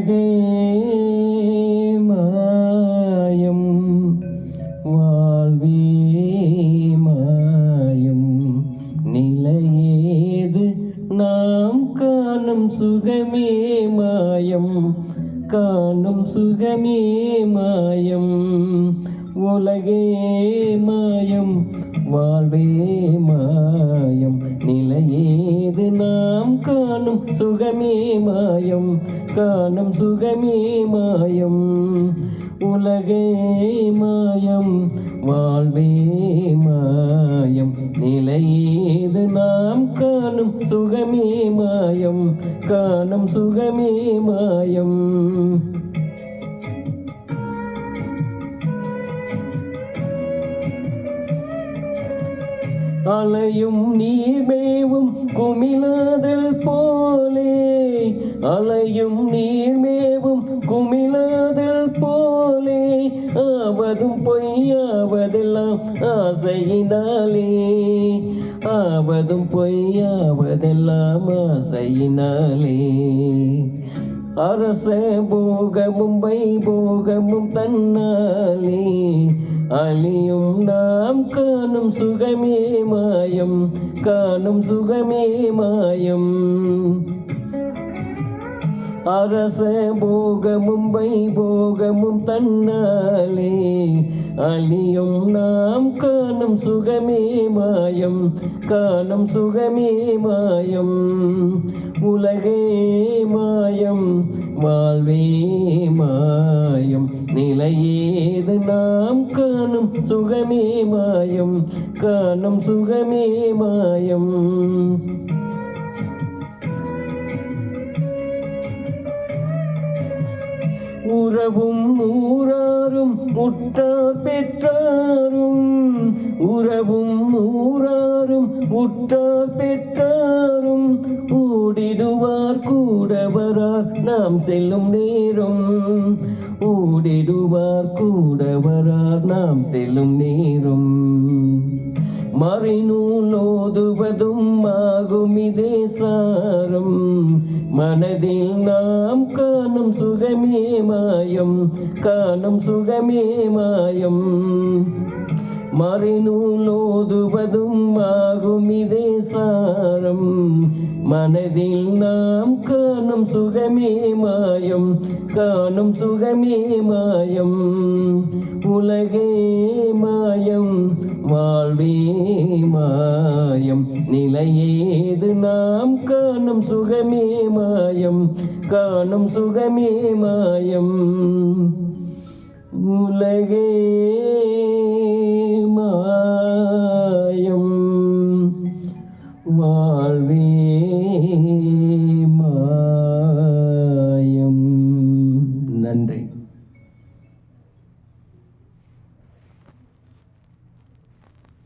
உலகே மாயம் வாழ்வே மாயம் நிலையேது நாம் காணும் சுகமே மாயம் காணும் சுகமே மாயம் உலகே மாயம் வாழ்வே மாயம் நிலையேது நாம் காணும் சுகமே மாயம் காணும் சுகமே மாயம் உலகே மாயம் வாழ்வே மாயம் நிலையேது நாம் காணும் சுகமே மாயம் காணும் சுகமே மாயம் அலையும் நீர்மேவும் குமிழாதல் போலே அலையும் நீர்மேவும் குமிழாதல் போலே ஆவதும் பொய்யாவதெல்லாம் ஆசையினாலே ஆவதும் பொய்யாவதெல்லாம் ஆசையினாலே அரச போகமும் வைபோகமும் தன்னாலே அழியும் நாம் காணும் சுகமே மாயம் காணும் சுகமே மாயம் அரச போகமும் வைபோகமும் தன்னாலே அழியும் நாம் காணும் சுகமே மாயம் காணும் சுகமே மாயம் உலகே மாயம் வாழ்வே மாயம் நிலையேது நாம் காணும் சுகமே மாயம் காணும் சுகமே மாயம் உறவும் ஊராரும் உற்றார் பெற்றாரும் உறவும் ஊராரும் உற்றார் பெற்றாரும் ஊடிடுவார் கூடவரார் நாம் செல்லும் நேரம் ஊடிடுவார் கூடவரார் நாம் செல்லும் நேரம் மறைநூல் ஓதுவதும் ஆகும் இதே சாரம் மனதில் நாம் காணும் சுகமே மாயம் காணும் சுகமே மாயம் மறைநூல் ஓதுவதும் ஆகும் இதே சாரம் மனதில் நாம் காணும் சுகமே மாயம் காணும் சுகமே மாயம் உலகே மாயம் வாழ்வே மாயம் நிலையேது நாம் காணும் சுகமே மாயம் காணும் சுகமே மாயம் உலகே